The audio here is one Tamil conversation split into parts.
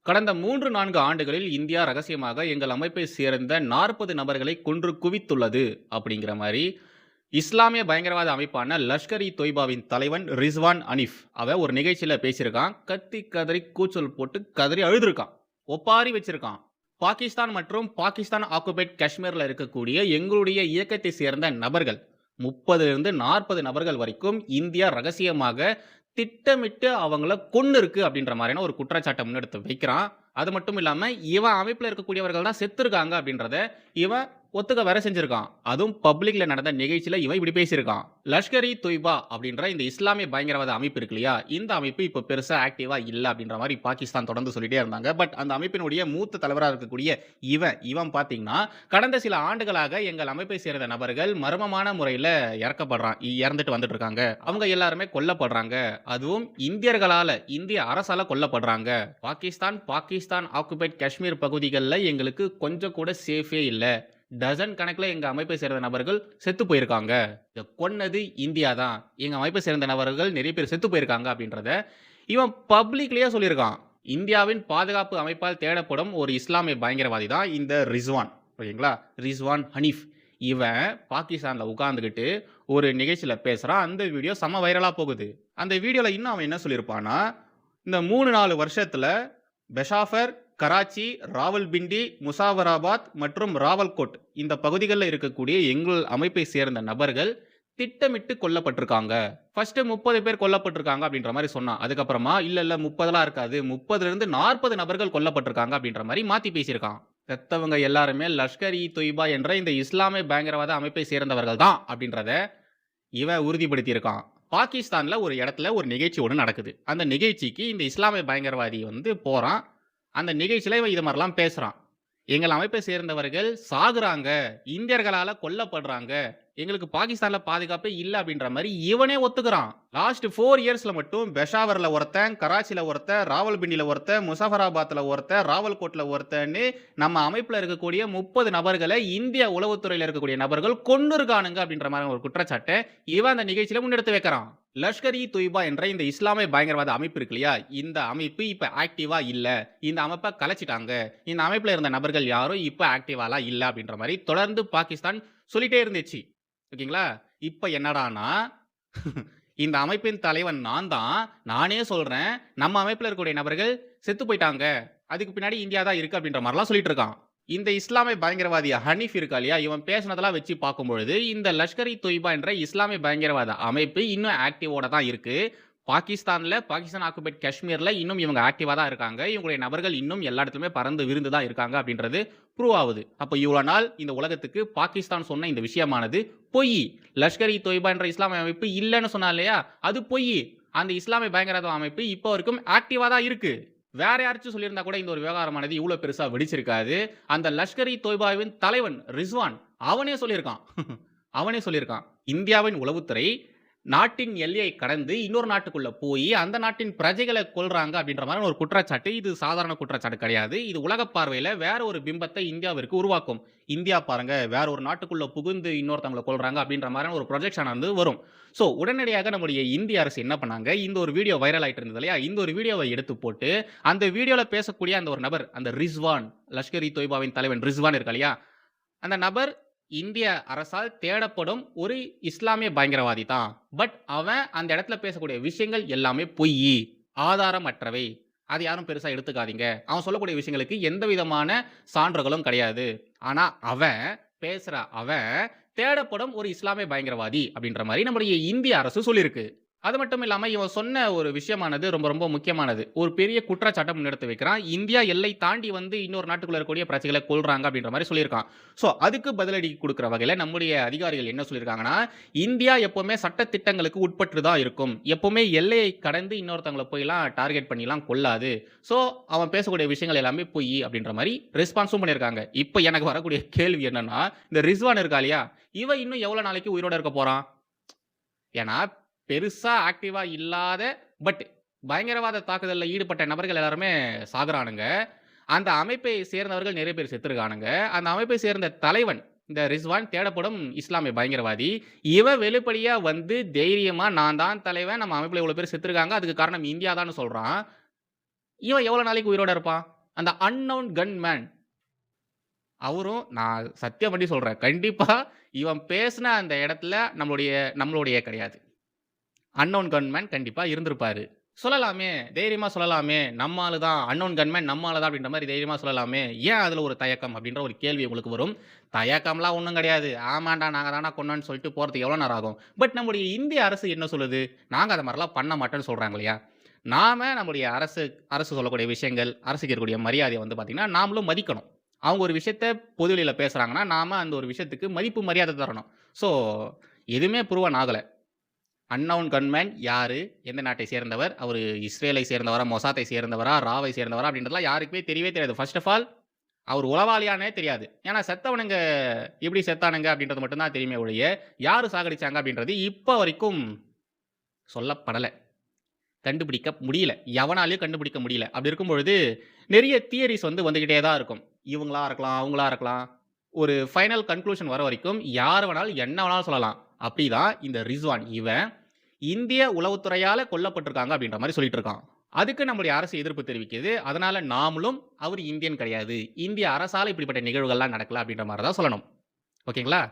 கடந்த 3, 4 ஆண்டுகளில் இந்தியா ரகசியமாக எங்கள் அமைப்பை சேர்ந்த 40 நபர்களை கொன்று குவித்துள்ளது அப்படிங்கிற மாரி, இஸ்லாமிய பயங்கரவாத அமைப்பான லஷ்கர்-இ-தொய்பாவின் தலைவன் ரிஸ்வான் அனீஃப் அவன் ஒரு நிகழ்ச்சியில பேசியிருக்கான். கத்தி கதறி கூச்சல் போட்டு கதறி அழுதுருக்கான். ஒப்பாரி வச்சிருக்கான். பாகிஸ்தான் மற்றும் பாகிஸ்தான் ஆக்குபைட் காஷ்மீர்ல இருக்கக்கூடிய எங்களுடைய இயக்கத்தை சேர்ந்த நபர்கள் 30லிருந்து 40 நபர்கள் வரைக்கும் இந்தியா ரகசியமாக திட்டமிட்டு அவங்கள கொன்னுருக்கு அப்படின்ற மாதிரியான ஒரு குற்றச்சாட்டை முன்னெடுத்து வைக்கிறான். அது மட்டும் இல்லாம, இவன் அமைப்புல இருக்கக்கூடியவர்கள் தான் செத்துருக்காங்க அப்படின்றத இவன் ஒத்துக்க வேற செஞ்சிருக்கான். அதுவும் பப்ளிக்ல நடந்த நிகழ்ச்சியில இவன் இப்படி பேசியிருக்கான். லஷ்கர்-இ-தொய்பா அப்படின்ற இந்த இஸ்லாமிய பயங்கரவாத அமைப்பு இருக்கு இல்லையா? இந்த அமைப்பு இப்ப பெருசா ஆக்டிவா இல்ல அப்படின்ற மாரி பாகிஸ்தான் தொடர்ந்து சொல்லிட்டே இருந்தாங்க. பட் அந்த அமைப்பினுடைய மூத்த தலைவரா இருக்கக்கூடிய இவன் பார்த்தீங்கன்னா, கடந்த சில ஆண்டுகளாக எங்கள் அமைப்பை சேர்ந்த நபர்கள் மர்மமான முறையில இறந்துட்டு வந்துட்டு இருக்காங்க. அவங்க எல்லாருமே கொல்லப்படுறாங்க. அதுவும் இந்தியர்களால, இந்திய அரசால கொல்லப்படுறாங்க. பாகிஸ்தான் ஆக்குபைட் காஷ்மீர் பகுதிகள்ல எங்களுக்கு கொஞ்சம் கூட சேஃபே இல்ல. டசன் கணக்குல எங்க அமைப்பை சேர்ந்த நபர்கள் செத்து போயிருக்காங்க. இத கொன்னது இந்தியா தான். எங்க அமைப்பை சேர்ந்த நபர்கள் நிறைய பேர் செத்து போயிருக்காங்க அப்படின்றத இவன் பப்ளிக்லயே சொல்லியிருக்கான். இந்தியாவின் பாதுகாப்பு அமைப்பால் தேடப்படும் ஒரு இஸ்லாமிய பயங்கரவாதி தான் இந்த ரிஸ்வான். ஓகேங்களா? ரிஸ்வான் ஹனீஃப். இவன் பாகிஸ்தான்ல உட்கார்ந்துகிட்டு ஒரு நிகழ்ச்சியில பேசுறான். அந்த வீடியோ செம வைரலா போகுது. அந்த வீடியோல இன்னும் அவன் என்ன சொல்லியிருப்பான்னா, இந்த 3, 4 வருஷத்துல பெஷாவர், கராச்சி, ராவல்பிண்டி, முசாஃபராபாத் மற்றும் ராவல்கோட் இந்த பகுதிகளில் இருக்கக்கூடிய எங்கள் அமைப்பை சேர்ந்த நபர்கள் திட்டமிட்டு கொல்லப்பட்டிருக்காங்க. ஃபர்ஸ்ட் 30 பேர் கொல்லப்பட்டிருக்காங்க அப்படின்ற மாதிரி சொன்னான். அதுக்கப்புறமா இல்ல 30லாம் இருக்காது, 30லிருந்து 40 நபர்கள் கொல்லப்பட்டிருக்காங்க அப்படின்ற மாதிரி மாத்தி பேசியிருக்கான். செத்தவங்க எல்லாருமே லஷ்கர்-இ-தொய்பா என்ற இந்த இஸ்லாமிய பயங்கரவாத அமைப்பை சேர்ந்தவர்கள் தான் அப்படின்றத இவன் உறுதிப்படுத்தியிருக்கான். பாகிஸ்தான்ல ஒரு இடத்துல ஒரு நிகழ்ச்சி ஒன்று நடக்குது. அந்த நிகழ்ச்சிக்கு இந்த இஸ்லாமிய பயங்கரவாதி போறான். அந்த நிகழ்ச்சியில இவன் இது மாதிரிலாம் பேசுறான். எங்கள் அமைப்பை சேர்ந்தவர்கள் சாகுறாங்க, இந்தியர்களால கொல்லப்படுறாங்க, எங்களுக்கு பாகிஸ்தான்ல பாதுகாப்பே இல்ல அப்படின்ற மாதிரி இவனே ஒத்துக்கிறான். லாஸ்ட் 4 இயர்ஸ்ல மட்டும் பெஷாவர்ல ஒருத்தன், கராச்சில ஒருத்தன், ராவல்பிண்டில ஒருத்தன், முசாஃபராபாத்ல ஒருத்தன், ராவல்கோட்ல ஒருத்தன்னு நம்ம அமைப்புல இருக்கக்கூடிய 30 நபர்களை இந்திய உளவுத்துறையில இருக்கக்கூடிய நபர்கள் கொன்னுருக்கானுங்க அப்படின்ற மாதிரி ஒரு குற்றச்சாட்டை இவன் அந்த நிகழ்ச்சியில முன்னெடுத்து வைக்கிறான். லஷ்கர்-இ-தொய்பா என்ற இந்த இஸ்லாமிய பயங்கரவாத அமைப்பு இருக்கு இல்லையா? இந்த அமைப்பு இப்ப ஆக்டிவா இல்ல. இந்த அமைப்பை கலைச்சிட்டாங்க. இந்த அமைப்புல இருந்த நபர்கள் யாரும் இப்ப ஆக்டிவாலாம் இல்ல அப்படின்ற மாதிரி தொடர்ந்து பாகிஸ்தான் சொல்லிட்டே இருந்துச்சு. ஓகேங்களா? இப்ப என்னடான்னா, இந்த அமைப்பின் தலைவன் நான் தான். நானே சொல்றேன். நம்ம அமைப்புல இருக்கக்கூடிய நபர்கள் செத்து போயிட்டாங்க. அதுக்கு பின்னாடி இந்தியா தான் இருக்கு அப்படின்ற மாதிரிலாம் சொல்லிட்டு இருக்கான். இந்த இஸ்லாமிய பயங்கரவாதி ஹனீஃப் இருக்கா இல்லையா? இவன் பேசினதெல்லாம் வச்சு பார்க்கும்பொழுது, இந்த லஷ்கர்-இ-தொய்பா என்ற இஸ்லாமிய பயங்கரவாத அமைப்பு இன்னும் ஆக்டிவோட தான் இருக்கு. பாகிஸ்தான் ஆக்குபைட் காஷ்மீர்ல இன்னும் இவங்க ஆக்டிவா தான் இருக்காங்க. இவங்களுடைய நபர்கள் இன்னும் எல்லா இடத்துலயுமே பறந்து விரிந்து தான் இருக்காங்க அப்படின்றது ப்ரூவ் ஆகுது. அப்ப இவ்வளவு நாள் இந்த உலகத்துக்கு பாகிஸ்தான் சொன்ன இந்த விஷயமானது பொய். லஷ்கர்-இ-தொய்பா என்ற இஸ்லாமிய அமைப்பு இல்லன்னு சொன்னா இல்லையா? அது பொய். அந்த இஸ்லாமிய பயங்கரவாத அமைப்பு இப்போ வரைக்கும் ஆக்டிவா தான் இருக்கு. வேற யாராச்சும் சொல்லியிருந்தா கூட இந்த ஒரு விவகாரமானது இவ்வளவு பெருசா வெடிச்சிருக்காது. அந்த லஷ்கர்-இ-தொய்பாவின் தலைவன் ரிஸ்வான் அவனே சொல்லியிருக்கான். அவனே சொல்லியிருக்கான். இந்தியாவின் உளவுத்துறை நாட்டின் எல்லையை கடந்து இன்னொரு நாட்டுக்குள்ள போய் அந்த நாட்டின் பிரஜைகளை கொல்றாங்க அப்படின்ற மாதிரி ஒரு குற்றச்சாட்டு. இது சாதாரண குற்றச்சாட்டு கிடையாது. இது உலக பார்வையில வேற ஒரு பிம்பத்தை இந்தியாவிற்கு உருவாக்கும். இந்தியா பாருங்க வேற ஒரு நாட்டுக்குள்ள புகுந்து இன்னொருத்தவங்களை கொல்றாங்க அப்படின்ற மாதிரியான ஒரு ப்ரொஜெக்ஷன் வரும். சோ உடனடியாக நம்முடைய இந்திய அரசு என்ன பண்ணாங்க? இந்த ஒரு வீடியோ வைரல் ஆயிட்டு இருந்தது இல்லையா? இந்த ஒரு வீடியோவை எடுத்து போட்டு அந்த வீடியோல பேசக்கூடிய அந்த ஒரு நபர், அந்த ரிஸ்வான், லஷ்கர்-இ-தொய்பாவின் தலைவன் ரிஸ்வான் இருக்கா இல்லையா? அந்த நபர் இந்திய அரசால் தேடப்படும் ஒரு இஸ்லாமிய பயங்கரவாதி தான். பட் அவன் அந்த இடத்துல பேசக்கூடிய விஷயங்கள் எல்லாமே பொய், ஆதாரமற்றவை. அது யாரும் பெருசா எடுத்துக்காதீங்க. அவன் சொல்லக்கூடிய விஷயங்களுக்கு எந்த விதமான சான்றுகளும் கிடையாது. ஆனா அவன் தேடப்படும் ஒரு இஸ்லாமிய பயங்கரவாதி அப்படின்ற மாதிரி நம்முடைய இந்திய அரசு சொல்லியிருக்கு. அது மட்டும் இல்லாம இவன் சொன்ன ஒரு விஷயமானது ரொம்ப ரொம்ப முக்கியமானது. ஒரு பெரிய குற்றச்சாட்டை முன்னெடுத்து வைக்கிறான். இந்தியா எல்லை தாண்டி இன்னொரு நாட்டுக்குள்ள இருக்கக்கூடிய பிரஜைகளை கொல்றாங்க அப்படின்ற மாதிரி சொல்லியிருக்கான். சோ அதுக்கு பதிலடி கொடுக்கிற வகையில நம்முடைய அதிகாரிகள் என்ன சொல்லியிருக்காங்கன்னா, இந்தியா எப்பவுமே சட்ட திட்டங்களுக்கு உட்பட்டு தான் இருக்கும். எப்பவுமே எல்லையை கடந்து இன்னொருத்தவங்களை போய்லாம் டார்கெட் பண்ணிலாம் கொல்லாது. சோ அவன் பேசக்கூடிய விஷயங்கள் எல்லாமே பொய் அப்படின்ற மாதிரி ரெஸ்பான்ஸும் பண்ணியிருக்காங்க. இப்போ எனக்கு வரக்கூடிய கேள்வி என்னன்னா, இந்த ரிஸ்வான் இருக்கா இல்லையா? இவன் இன்னும் எவ்வளவு நாளைக்கு உயிரோட இருக்க போறான்? ஏன்னா பெருசா ஆக்டிவா இல்லாத பட் பயங்கரவாத தாக்குதல்ல ஈடுபட்ட நபர்கள் எல்லாருமே சாகுறானுங்க. அந்த அமைப்பை சேர்ந்தவர்கள் நிறைய பேர் செத்துருக்கானுங்க. அந்த அமைப்பை சேர்ந்த தலைவன் இந்த ரிஸ்வான் தேடப்படும் இஸ்லாமிய பயங்கரவாதி. இவன் வெளிப்படையா தைரியமா நான் தான் தலைவன், நம்ம அமைப்புல இவ்வளவு பேர் செத்துருக்காங்க, அதுக்கு காரணம் இந்தியா தான்னு சொல்றான். இவன் எவ்வளவு நாளைக்கு உயிரோட இருப்பான்? அந்த அன்னவுன் கன்மேன் அவரும் நான் சத்தியம் பண்ணி சொல்றேன். கண்டிப்பா இவன் பேசின அந்த இடத்துல நம்மளுடைய கிடையாது. அன்னவுன் கன்மேன் கண்டிப்பா இருந்திருப்பாரு. சொல்லலாமே, தைரியமா சொல்லலாமே. நம்ம ஆளு தான். அன்னவுன் கன்மேன் நம்ம ஆளு தான் அப்படின்ற மாரி தைரியமா சொல்லலாமே. ஏன் அதுல ஒரு தயக்கம் அப்படின்ற ஒரு கேள்வி உங்களுக்கு வரும். தயக்கம்லாம் ஒண்ணும் கிடையாது. ஆமான்டா நாங்க தான்டா கொன்னோம்னு சொல்லிட்டு போறதுக்கு எவ்வளோ நேரம் ஆகும்? பட் நம்முடைய இந்திய அரசு என்ன சொல்லுது? நாங்க அத மாரிலாம் பண்ண மாட்டோம்ன்னு சொல்றாங்க இல்லையா? நாம நம்முடைய அரசு அரசு சொல்லக்கூடிய விஷயங்கள், அரசுக்கு இருக்கக்கூடிய மரியாதைய வந்து பார்த்தீங்கன்னா, நாமளும் மதிக்கணும். அவங்க ஒரு விஷயத்த பொதுவெளியில பேசுறாங்கன்னா, நாம அந்த ஒரு விஷயத்துக்கு மதிப்பு, மரியாதை தரணும். ஸோ எதுவுமே ப்ரூவன் ஆகல. அன்னவுன் கன்மேன் யாரு? எந்த நாட்டை சேர்ந்தவர்? அவரு இஸ்ரேலை சேர்ந்தவரா? மொசாத்தை சேர்ந்தவரா? ராவை சேர்ந்தவரா? அப்படின்றதெல்லாம் யாருக்குமே தெரியவே தெரியாது. ஃபர்ஸ்ட் ஆஃப் ஆல் அவர் உளவாளியான்னே தெரியாது. ஏன்னா செத்தவனுங்க எப்படி செத்தானுங்க அப்படின்றது மட்டும் தான் தெரியுமே ஒழிய, யாரு சாகடிச்சாங்க அப்படின்றது இப்ப வரைக்கும் சொல்லப்படல. கண்டுபிடிக்க முடியல. எவனாலயும் கண்டுபிடிக்க முடியல. அப்படி இருக்கும் பொழுது, நெறைய தியரீஸ் வந்து வந்துகிட்டே தான் இருக்கும். இவங்களா இருக்கலாம், அவங்களா இருக்கலாம். ஒரு ஃபைனல் கன்க்ளூஷன் வர வரைக்கும் யார் வேணாலும் என்ன வேணாலும் சொல்லலாம். அப்படிதான் இந்த ரிஸ்வான் இவன் இந்திய உளவுத்துறையால கொல்லப்பட்டிருக்காங்க அப்படின்ற மாரி சொல்லிட்டு இருக்கான். அதுக்கு நம்முடைய அரசு எதிர்ப்பு தெரிவிக்குது. அதனால நாமளும் அவர் இந்தியன் கிடையாது. இந்திய அரசால இப்படிப்பட்ட நிகழ்வுகள்லாம் நடக்கல அப்படின்ற மாரி தான் சொல்லணும். ஓகேங்களா?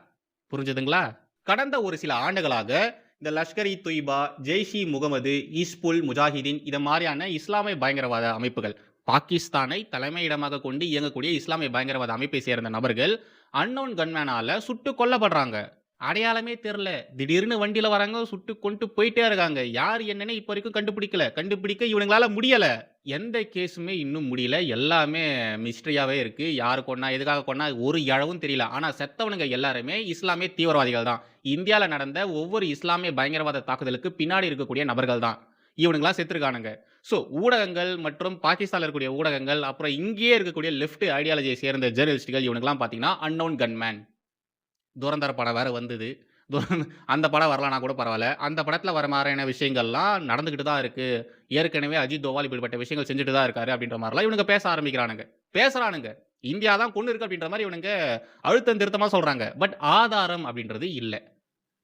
புரிஞ்சதுங்களா? கடந்த ஒரு சில ஆண்டுகளாக இந்த லஷ்கர் இ தொய்பா, ஜெய்ஷ் இ முகமது, ஹிஸ்புல் முஜாஹிதீன் இத மாரியான இஸ்லாமிய பயங்கரவாத அமைப்புகள், பாகிஸ்தானை தலைமையிடமாக கொண்டு இயங்கக்கூடிய இஸ்லாமிய பயங்கரவாத அமைப்பை சேர்ந்த நபர்கள் அன்னவுன் கன்மேனால சுட்டுக் கொல்லப்படுறாங்க. அடையாளமே தெரியல. திடீர்னு வண்டியில வராங்க, சுட்டு கொன்ட்டு போயிட்டே இருக்காங்க. யார் என்னன்னு இப்ப வரைக்கும் கண்டுபிடிக்கல. கண்டுபிடிக்க இவனுங்களால முடியல. எந்த கேஸுமே இன்னும் முடியல. எல்லாமே மிஸ்டரியாவே இருக்கு. யாரு கொன்னா? எதுக்காக கொன்னா? ஒரு எழவும் தெரியல. ஆனா செத்தவனுங்க எல்லாருமே இஸ்லாமிய தீவிரவாதிகள் தான். இந்தியால நடந்த ஒவ்வொரு இஸ்லாமிய பயங்கரவாத தாக்குதலுக்கு பின்னாடி இருக்கக்கூடிய நபர்கள் தான். இவனுங்கலாம் செத்துருக்கானுங்க. ஸோ ஊடகங்கள் மற்றும் பாகிஸ்தான்ல இருக்கக்கூடிய ஊடகங்கள், அப்புறம் இங்கேயே இருக்கக்கூடிய லெஃப்ட் ஐடியாலஜியை சேர்ந்த ஜேர்னலிஸ்ட்டுகள் இவனுங்கலாம் பார்த்தீங்கன்னா, அன்னவுன் கன்மேன். துரந்தர படம் வேற வந்தது. அந்த படம் வரலனா கூட பரவால்ல. அந்த படத்துல வர மாரியான விஷயங்கள்லாம் நடந்துகிட்டு தான் இருக்கு. ஏற்கனவே அஜித் தோவல் இப்படிப்பட்ட விஷயங்கள் செஞ்சுட்டு தான் இருக்காரு அப்படின்ற மாரிலாம் இவனுங்க பேச ஆரம்பிக்கிறானுங்க. பேசுறானுங்க. இந்தியா தான் கொன்னு இருக்கு அப்படின்ற மாரி இவனுங்க அழுத்தம் திருத்தமா சொல்றாங்க. பட் ஆதாரம் அப்படின்றது இல்ல.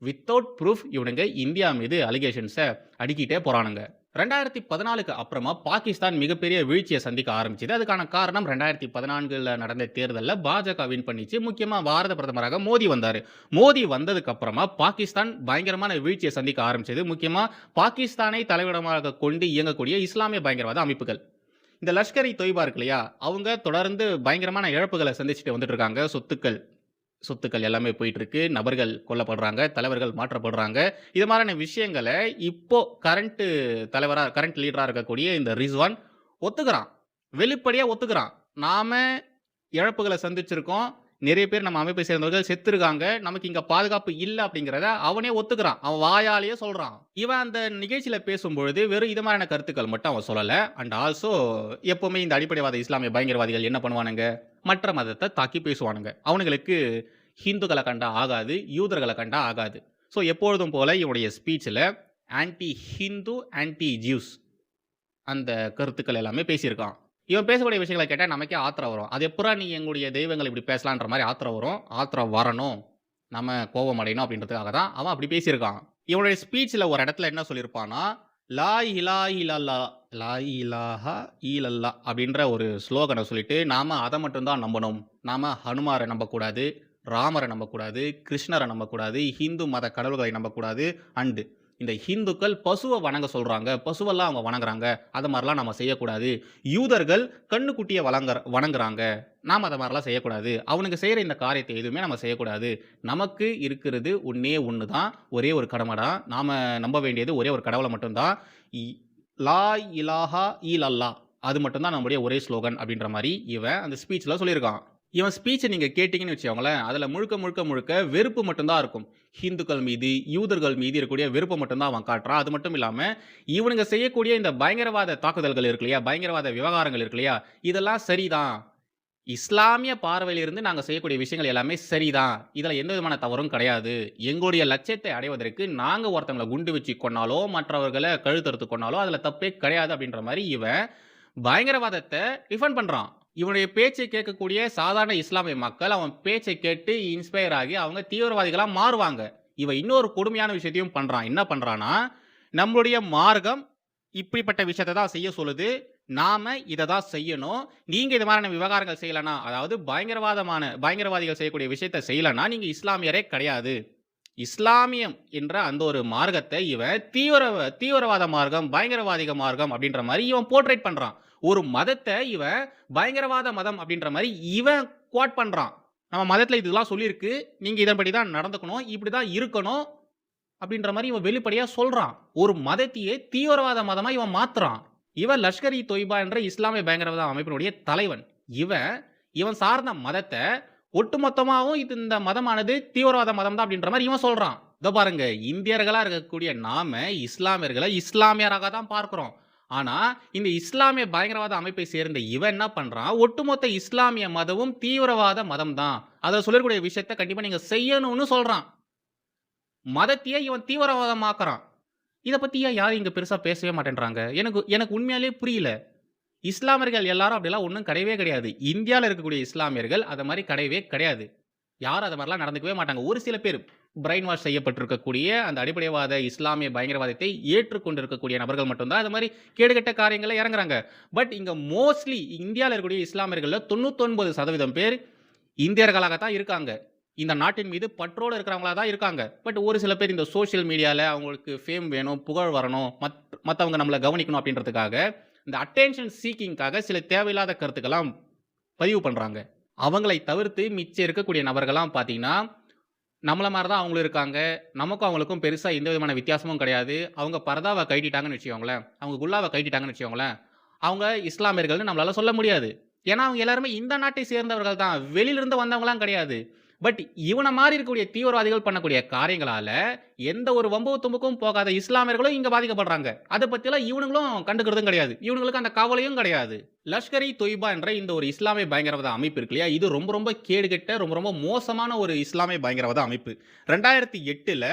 வித்தவுட் ப்ரூஃப் இவனுங்க இந்தியா மீது அலிகேஷன்ஸ அடுக்கிட்டே போறானுங்க. 2014க்கு அப்புறமா பாகிஸ்தான் மிகப்பெரிய வீழ்ச்சிய சந்திக்க ஆரம்பிச்சது. அதுக்கான காரணம் 2014ல நடந்த தேர்தல்ல பாஜக வின் பண்ணிச்சு. முக்கியமா பாரத பிரதமராக மோடி வந்தாரு. மோடி வந்ததுக்கு அப்புறமா பாகிஸ்தான் பயங்கரமான வீழ்ச்சிய சந்திக்க ஆரம்பிச்சது. முக்கியமா பாகிஸ்தானை தலைமையிடமாக கொண்டு இயங்கக்கூடிய இஸ்லாமிய பயங்கரவாத அமைப்புகள். இந்த லஷ்கர் இ தொய்பா இருக்கு இல்லையா? அவங்க தொடர்ந்து பயங்கரமான இழப்புகள சந்திச்சுட்டு வந்துட்டு இருக்காங்க. சொத்துக்கள் எல்லாமே போயிட்டு இருக்கு. நபர்கள் கொல்லப்படுறாங்க. தலைவர்கள் மாற்றப்படுறாங்க. இது மாரியான விஷயங்கள இப்போ கரண்ட் லீடரா இருக்கக்கூடிய இந்த ரிஸ்வான் ஒத்துக்கிறான். வெளிப்படையா ஒத்துக்கிறான். நாம இழப்புகள சந்திச்சிருக்கோம். நெறைய பேர் நம்ம அமைப்பை சேர்ந்தவர்கள் செத்துருக்காங்க. நமக்கு இங்க பாதுகாப்பு இல்ல அப்படிங்கிறத அவனே ஒத்துக்கிறான். அவன் வாயாலேயே சொல்றான். இவன் அந்த நிகழ்ச்சியில பேசும்பொழுது வெறும் இது மாரியான கருத்துக்கள் மட்டும் அவன் சொல்லல. அண்ட் ஆல்சோ எப்பவுமே இந்த அடிப்படைவாத இஸ்லாமிய பயங்கரவாதிகள் என்ன பண்ணுவானுங்க? மற்ற மதத்த தாக்கி பேசுவானுங்க. அவனுங்களுக்கு ஹிந்துக்கள கண்டா ஆகாது, யூதர்கள கண்டா ஆகாது. ஸோ எப்பொழுதும் போல இவனுடைய ஸ்பீச்ல ஆன்டி ஹிந்து, ஆன்டி ஜியூஸ் அந்த கருத்துக்கள் எல்லாமே பேசியிருக்கான். இவன் பேசக்கூடிய விஷயங்கள கேட்டா நமக்கே ஆத்திரம் வரும். அது எப்புட்றா நீ எங்களுடைய தெய்வங்கள இப்படி பேசலான்ற மாரி ஆத்திரம் வரும். ஆத்திரம் வரணும். நம்ம கோபம் அடையணும் அப்படின்றதுக்காக தான் அவன் அப்படி பேசியிருக்கான். இவனுடைய ஸ்பீச்ல ஒரு இடத்துல என்ன சொல்லியிருப்பான்னா, லா இலாஹ இல்லல்லாஹ் லா இலாஹ இல்லல்லாஹ் அப்படின்ற ஒரு ஸ்லோகன சொல்லிட்டு, நாம அத மட்டும் தான் நம்பணும். நாம ஹனுமார நம்பக்கூடாது, ராமர நம்பக்கூடாது, கிருஷ்ணர நம்பக்கூடாது, ஹிந்து மத கடவுள்களை நம்பக்கூடாது. அண்ட் இந்த ஹிந்துக்கள் பசுவ வணங்க சொல்றாங்க. பசுவெல்லாம் அவங்க வணங்குறாங்க. அது மாரிலாம் நம்ம செய்யக்கூடாது. யூதர்கள் கன்னுக்குட்டிய வணங்குறாங்க. நாம அத மாரிலாம் செய்யக்கூடாது. அவனுங்க செய்ற இந்த காரியத்த எதுவுமே நம்ம செய்யக்கூடாது. நமக்கு இருக்கிறது ஒண்ணே ஒண்ணு தான். ஒரே ஒரு கடம தான். நாம நம்ப வேண்டியது ஒரே ஒரு கடவுள மட்டும் தான். இ லா இலாஹா இல்லல்லாஹ் அது மட்டும் தான் நம்முடைய ஒரே ஸ்லோகன் அப்படின்ற மாரி இவன் அந்த ஸ்பீச்ல சொல்லியிருக்கான். இவன் ஸ்பீச்ச நீங்க கேட்டீங்கன்னு வச்சுக்கோங்களேன், அதுல முழுக்க வெறுப்பு மட்டும் தான் இருக்கும். ஹிந்துக்கள் மீது, யூதர்கள் மீது இருக்கக்கூடிய வெறுப்ப மட்டும் தான் அவன் காட்டுறான். அது மட்டும் இல்லாம, இவனுங்க செய்யக்கூடிய இந்த பயங்கரவாத தாக்குதல்கள் இருக்கு இல்லையா? பயங்கரவாத விவகாரங்கள் இருக்கு இல்லையா? இதெல்லாம் சரிதான். இஸ்லாமிய பார்வையிலிருந்து நாங்க செய்யக்கூடிய விஷயங்கள் எல்லாமே சரிதான். இதுல எந்த விதமான தவறும் கிடையாது. எங்களுடைய லட்சியத்தை அடைவதற்கு நாங்க ஒருத்தவங்கள குண்டு வச்சு கொன்னாலோ, மற்றவர்கள கழுத்தறுத்து கொன்னாலோ அதுல தப்பே கிடையாது அப்படின்ற மாரி இவன் பயங்கரவாதத்த டிஃபெண்ட் பண்றான். இவனுடைய பேச்சை கேட்கக்கூடிய சாதாரண இஸ்லாமிய மக்கள் அவன் பேச்சை கேட்டு இன்ஸ்பயர் ஆகி அவங்க தீவிரவாதிகளா மாறுவாங்க. இவன் இன்னொரு கொடுமையான விஷயத்தையும் பண்றான். என்ன பண்றான்னா, நம்மளுடைய மார்க்கம் இப்படிப்பட்ட விஷயத்த தான் செய்ய சொல்லுது. நாம இத தான் செய்யணும். நீங்க இது மாரியான விவகாரங்கள் செய்யலன்னா, அதாவது பயங்கரவாதிகள் செய்யக்கூடிய விஷயத்த செய்யலன்னா, நீங்க இஸ்லாமியரே கிடையாது. இஸ்லாமியம் என்ற அந்த ஒரு மார்க்கத்த இவன் தீவிரவாத மார்க்கம், பயங்கரவாதிக மார்க்கம் அப்படின்ற மாரி இவன் போர்ட்ரேட் பண்றான். ஒரு மதத்த இவன் பயங்கரவாத மதம் அப்படின்ற மாரி இவன் குவாட் பண்றான். நம்ம மதத்துல இதெல்லாம் சொல்லியிருக்கு. நீங்க இதன்படி தான் நடந்துக்கணும். இப்படி தான் இருக்கணும். அப்படின்ற மாரி இவன் வெளிப்படையா சொல்றான். ஒரு மதத்தையே தீவிரவாத மதமா இவன் மாத்துறான். இவன் லஷ்கர் இ தொய்பா என்ற இஸ்லாமிய பயங்கரவாத அமைப்பினுடைய தலைவன். இவன் இவன் சார்ந்த மதத்த ஒட்டுமொத்தமாவும் இந்த மதமானது தீவிரவாத மதம் தான் அப்படின்ற மாரி இவன் சொல்றான். இதோ பாருங்க, இந்தியர்களா இருக்கக்கூடிய நாம இஸ்லாமியர்கள இஸ்லாமியராக தான் பார்க்கிறோம். ஆனா, இந்த இஸ்லாமிய பயங்கரவாத அமைப்பை சேர்ந்த இவன் என்ன பண்றான், ஒட்டுமொத்த இஸ்லாமிய மதமும் தீவிரவாத மதம் தான். அத சொல்லக்கூடிய விஷயத்த கண்டிப்பா நீங்க செய்யணும்னு சொல்றான். மதத்தையே இவன் தீவிரவாதமாக்குறான். இத பத்தி ஏன் யாரும் இங்க பெருசா பேசவே மாட்டேன்றாங்க? எனக்கு எனக்கு உண்மையாலே புரியல. இஸ்லாமியர்கள் எல்லாரும் அப்படிலாம் ஒண்ணும் கிடையவே கிடையாது. இந்தியால இருக்கக்கூடிய இஸ்லாமியர்கள் அத மாரி கிடையவே கிடையாது. யாரும் அத மாரிலாம் நடந்துக்கவே மாட்டாங்க. ஒரு சில பேர் பிரெயின் வாஷ் செய்யப்பட்டிருக்கக்கூடிய அந்த அடிப்படைவாத இஸ்லாமிய பயங்கரவாதத்தை ஏற்றுக்கொண்டிருக்கக்கூடிய நபர்கள் மட்டும் தான் அது மாரி கேடுகெட்ட காரியங்கள்ல இறங்குறாங்க. பட் இங்க மோஸ்ட்லி இந்தியால இருக்கக்கூடிய இஸ்லாமியர்கள்ல 99% பேர் இந்தியர்களாக தான் இருக்காங்க. இந்த நாட்டின் மீது பற்றோடு இருக்கிறவங்களா தான் இருக்காங்க. பட் ஒரு சில பேர் இந்த சோசியல் மீடியால அவங்களுக்கு ஃபேம் வேணும், புகழ் வரணும், மத்தவங்க நம்மள கவனிக்கணும் அப்படின்றதுக்காக, இந்த அட்டென்ஷன் சீக்கிங்காக சில தேவையில்லாத கருத்துக்கள்லாம் பதிவு பண்றாங்க. அவங்களை தவிர்த்து மிச்சம் இருக்கக்கூடிய நபர்கள்லாம் பார்த்தீங்கன்னா, நம்மள மாரி தான் அவங்களும் இருக்காங்க. நமக்கும் அவங்களுக்கும் பெருசா எந்த விதமான வித்தியாசமும் கிடையாது. அவங்க பரதாவ கழட்டிட்டாங்கன்னு வச்சுக்கோங்களேன், அவங்க குல்லாவ கழட்டிட்டாங்கன்னு வச்சுக்கோங்களேன், அவங்க இஸ்லாமியர்கள்னு நம்மளால சொல்ல முடியாது. ஏன்னா, அவங்க எல்லாருமே இந்த நாட்டை சேர்ந்தவர்கள் தான். வெளியிலிருந்து வந்தவங்கலாம் கிடையாது. பட் இவன மாரி இருக்கக்கூடிய தீவிரவாதிகள் பண்ணக்கூடிய காரியங்களால, எந்த ஒரு வம்பு தும்புக்கும் போகாத இஸ்லாமியர்களும் இங்க பாதிக்கப்படுறாங்க. அத பத்திலாம் இவனுங்களும் கண்டுக்கிறதும் கிடையாது. இவனுங்களுக்கு அந்த கவலையும் கிடையாது. லஷ்கர் இ தொய்பா என்ற இந்த ஒரு இஸ்லாமிய பயங்கரவாத அமைப்பு இருக்கு இல்லையா? இது ரொம்ப ரொம்ப கேடுகெட்ட, ரொம்ப ரொம்ப மோசமான ஒரு இஸ்லாமிய பயங்கரவாத அமைப்பு. 2008ல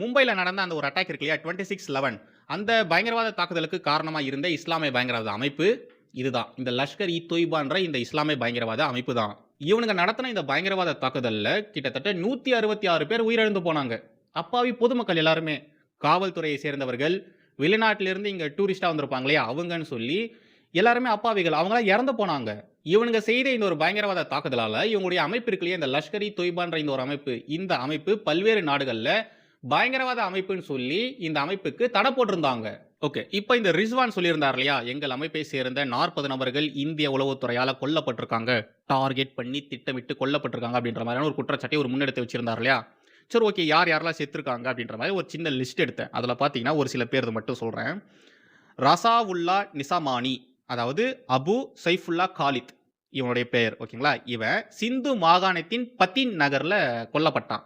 மும்பைல நடந்த அந்த ஒரு அட்டாக் இருக்கு இல்லையா? 26/11 அந்த பயங்கரவாத தாக்குதலுக்கு காரணமா இருந்த இஸ்லாமிய பயங்கரவாத அமைப்பு இதுதான். இந்த லஷ்கர் இ தொய்பான்ற இந்த இஸ்லாமிய பயங்கரவாத அமைப்பு தான். இவனுங்க நடத்தின இந்த பயங்கரவாத தாக்குதல்ல கிட்டத்தட்ட 166 பேர் உயிரிழந்து போனாங்க. அப்பாவி பொதுமக்கள் எல்லாருமே. காவல்துறையை சேர்ந்தவர்கள், வெளிநாட்டிலிருந்து இங்க டூரிஸ்ட்டா வந்திருப்பாங்க இல்லையா? அவங்கன்னு சொல்லி எல்லாருமே அப்பாவிகள். அவங்கலாம் இறந்து போனாங்க. இவனுங்க செய்த இந்த ஒரு பயங்கரவாத தாக்குதலால இவங்களுடைய அமைப்பு இருக்கு இல்லையா? இந்த லஷ்கர் இ தொய்பான்ற இந்த ஒரு அமைப்பு. இந்த அமைப்பு பல்வேறு நாடுகள்ல பயங்கரவாத அமைப்புன்னு சொல்லி இந்த அமைப்புக்கு தடை போட்டிருந்தாங்க. ஓகே. இப்ப இந்த ரிஸ்வான் சொல்லியிருந்தார் இல்லையா? எங்கள் அமைப்பை சேர்ந்த 40 நபர்கள் இந்திய உளவுத்துறையால கொல்லப்பட்டிருக்காங்க. டார்கெட் பண்ணி திட்டமிட்டு கொல்லப்பட்டிருக்காங்க அப்படின்ற மாதிரியான ஒரு குற்றச்சாட்டை ஒரு முன்னெடுத்து வச்சிருந்தார் இல்லையா? சரி, ஓகே. யார் யாரெல்லாம் செத்துருக்காங்க அப்படின்ற மாதிரி ஒரு சின்ன லிஸ்ட் எடுத்தேன். அதுல பார்த்தீங்கன்னா ஒரு சில பேர் மட்டும் சொல்றேன். ரசாவுல்லா நிசாமானி, அதாவது அபு சைஃபுல்லா காலித் இவனுடைய பெயர். ஓகேங்களா? இவன் சிந்து மாகாணத்தின் பத்தின் நகர்ல கொல்லப்பட்டான்.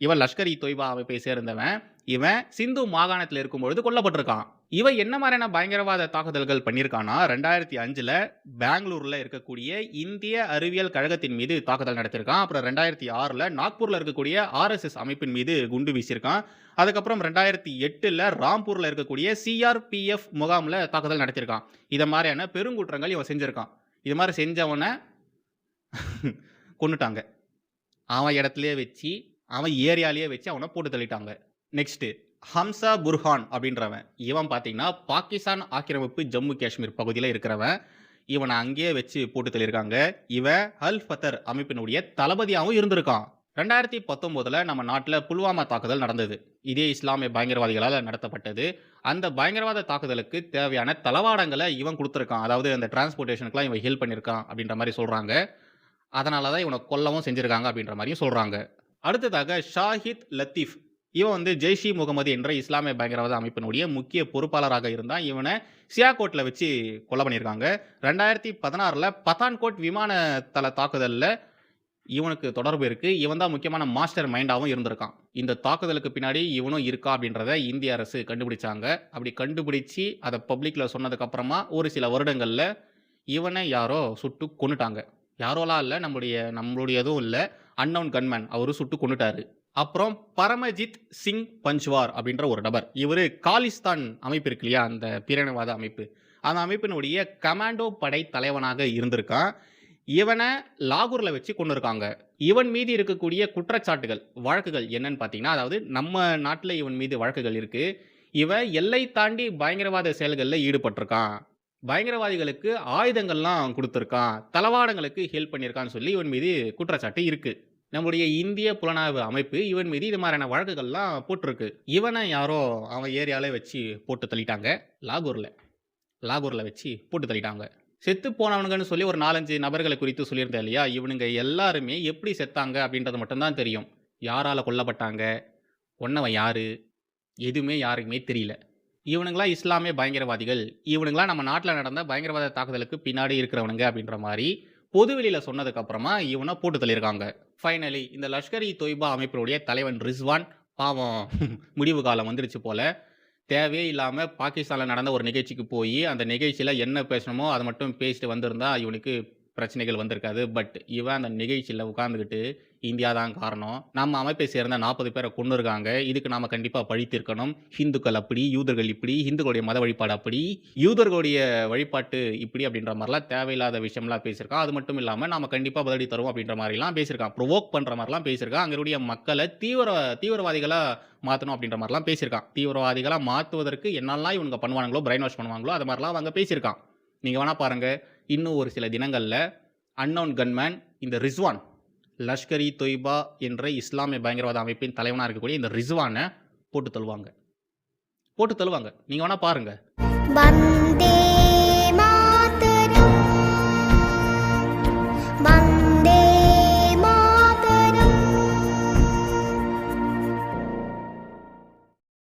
இவன் லஷ்கர் இ தொய்பா அமைப்பை சேர்ந்தவன். இவன் சிந்து மாகாணத்தில் இருக்கும்பொழுது கொல்லப்பட்டிருக்கான். இவன் என்ன மாதிரியான பயங்கரவாத தாக்குதல்கள் பண்ணியிருக்கான்னா, 2005ல பெங்களூர்ல இருக்கக்கூடிய இந்திய அறிவியல் கழகத்தின் மீது தாக்குதல் நடத்தியிருக்கான். அப்புறம் 2006ல நாக்பூர்ல இருக்கக்கூடிய ஆர்எஸ்எஸ் அமைப்பின் மீது குண்டு வீசியிருக்கான். அதுக்கப்புறம் 2008ல ராம்பூர்ல இருக்கக்கூடிய சிஆர்பிஎஃப் முகாம்ல தாக்குதல் நடத்தியிருக்கான். இத மாதிரியான பெருங்குற்றங்கள் இவன் செஞ்சிருக்கான். இது மாதிரி செஞ்சவன கொன்னுட்டாங்க. அவன் இடத்திலேயே வச்சு, அவன் ஏரியாலேயே வச்சு அவனை போட்டு தள்ளிட்டாங்க. Next Hamza Burhan அப்படின்றவன். இவன் பார்த்தீங்கன்னா பாகிஸ்தான் ஆக்கிரமிப்பு ஜம்மு காஷ்மீர் பகுதியில் இருக்கிறவன். இவனை அங்கேயே வச்சு போட்டு தள்ளியிருக்காங்க. இவன் அல் ஃபத்தர் அமைப்பினுடைய தளபதியாகவும் இருந்திருக்கான். 2019ல நம்ம நாட்டில் புல்வாமா தாக்குதல் நடந்தது. இதே இஸ்லாமிய பயங்கரவாதிகளால் நடத்தப்பட்டது. அந்த பயங்கரவாத தாக்குதலுக்கு தேவையான தளவாடங்களை இவன் கொடுத்துருக்கான். அதாவது அந்த டிரான்ஸ்போர்ட்டேஷனுக்குலாம் இவன் ஹெல்ப் பண்ணியிருக்கான் அப்படின்ற மாதிரி சொல்கிறாங்க. அதனால தான் இவனை கொல்லவும் செஞ்சுருக்காங்க அப்படின்ற மாதிரியும் சொல்கிறாங்க. அடுத்ததாக ஷாஹித் லத்தீஃப். இவன் வந்து ஜெய்ஷ் இ முகமது என்ற இஸ்லாமிய பயங்கரவாத அமைப்பினுடைய முக்கிய பொறுப்பாளராக இருந்தான். இவனை சியாகோட்டில் வச்சு கொலை பண்ணியிருக்காங்க. 2016ல் பத்தான்கோட் விமான தள தாக்குதலில் இவனுக்கு தொடர்பு இருக்கு. இவன் தான் முக்கியமான மாஸ்டர் மைண்டாகவும் இருந்திருக்கான். இந்த தாக்குதலுக்கு பின்னாடி இவனும் இருக்கா அப்படின்றத இந்திய அரசு கண்டுபிடிச்சாங்க. அப்படி கண்டுபிடிச்சி அதை பப்ளிக்ல சொன்னதுக்கு அப்புறமா ஒரு சில வருடங்கள்ல இவனை யாரோ சுட்டு கொன்னுட்டாங்க. யாரோலாம் இல்லை, நம்மளுடையதும் இல்லை, அன்னவுன் கன்மேன் அவரு சுட்டு கொன்னுட்டாரு. அப்புறம் பரமஜித் சிங் பஞ்ச்வார் அப்படின்ற ஒரு நபர். இவர் காலிஸ்தான் அமைப்பு இருக்கு இல்லையா? அந்த பிரிவினைவாத அமைப்பு. அந்த அமைப்பினுடைய கமாண்டோ படை தலைவனாக இருந்திருக்கான். இவனை லாகூர்ல வச்சு கொண்டு இருக்காங்க. இவன் மீது இருக்கக்கூடிய குற்றச்சாட்டுகள், வழக்குகள் என்னன்னு பார்த்தீங்கன்னா, அதாவது நம்ம நாட்டில் இவன் மீது வழக்குகள் இருக்கு. இவன் எல்லை தாண்டி பயங்கரவாத செயல்களில் ஈடுபட்டிருக்கான். பயங்கரவாதிகளுக்கு ஆயுதங்கள்லாம் குடுத்துருக்கான். தளவாடங்களுக்கு ஹெல்ப் பண்ணியிருக்கான்னு சொல்லி இவன் மீது குற்றச்சாட்டு இருக்கு. நம்முடைய இந்திய புலனாய்வு அமைப்பு இவன் மீது இது மாரியான வழக்குகள்லாம் போட்டிருக்கு. இவன யாரோ அவன் ஏரியால வச்சு போட்டு தள்ளிட்டாங்க. லாகூர்ல. லாகூர்ல வச்சு போட்டு தள்ளிட்டாங்க. செத்து போனவனுங்கன்னு சொல்லி ஒரு 4, 5 நபர்கள குறித்து சொல்லியிருந்தேன் இல்லையா? இவனுங்க எல்லாருமே எப்படி செத்தாங்க அப்படின்றது மட்டும் தான் தெரியும். யாரால கொல்லப்பட்டாங்க? கொன்னவன் யாரு? எதுவுமே யாருக்குமே தெரியல. இவனுங்கலாம் இஸ்லாமிய பயங்கரவாதிகள். இவனுங்கலாம் நம்ம நாட்டுல நடந்த பயங்கரவாத தாக்குதலுக்கு பின்னாடி இருக்கிறவனுங்க அப்படின்ற மாரி பொதுவெளியில சொன்னதுக்கு அப்புறமா இவன போட்டு தள்ளியிருக்காங்க. ஃபைனலி இந்த லஷ்கர் இ தொய்பா அமைப்பினுடைய தலைவன் ரிஸ்வான் பாவம் முடிவு காலம் வந்துருச்சு போல. தேவையே இல்லாம பாகிஸ்தான்ல நடந்த ஒரு நிகழ்ச்சிக்கு போயி, அந்த நிகழ்ச்சியில என்ன பேசணுமோ அத மட்டும் பேசிட்டு வந்திருந்தா இவனுக்கு பிரச்சனைகள் வந்திருக்காது. பட் இவன் அந்த நிகழ்ச்சியில உட்கார்ந்துகிட்டு, இந்தியா தான் காரணம். நம்ம அமைப்பை சேர்ந்த 40 பேர கொன்னுருக்காங்க. இதுக்கு நாம கண்டிப்பா பழி தீர்க்கணும். ஹிந்துக்கள் அப்படி, யூதர்கள் இப்படி, ஹிந்துக்களுடைய மத வழிபாடு அப்படி, யூதர்களுடைய வழிபாட்டு இப்படி அப்படின்ற மாரிலாம் தேவையில்லாத விஷயம்லாம் பேசியிருக்கான். அது மட்டும் இல்லாம நாம கண்டிப்பா பதிலடி தருவோம் அப்படின்ற மாரிலாம் பேசியிருக்கான். ப்ரொவோக் பண்ற மாரிலாம் பேசியிருக்கான். அங்க இருக்கக்கூடிய மக்கள தீவிரவாதிகளா மாத்தணும் அப்படின்ற மாரிலாம் பேசியிருக்கான். தீவிரவாதிகளா மாத்துவதற்கு என்னெல்லாம் இவனுங்க பண்ணுவானுங்களோ, பிரெயின் வாஷ் பண்ணுவாங்களோ, அது மாரிலாம் அவங்க பேசியிருக்கான். நீங்க வேணா பாருங்க. இன்னும் ஒரு சில தினங்கள்ல அன்னவுன் கன்மேன் இந்த ரிஸ்வான், லஷ்கர் இ தொய்பா என்ற இஸ்லாமிய பயங்கரவாத அமைப்பின் தலைவனா இருக்கக்கூடிய இந்த ரிஸ்வான போட்டு தள்ளுவாங்க. போட்டு தள்ளுவாங்க. நீங்க வேணா பாருங்க.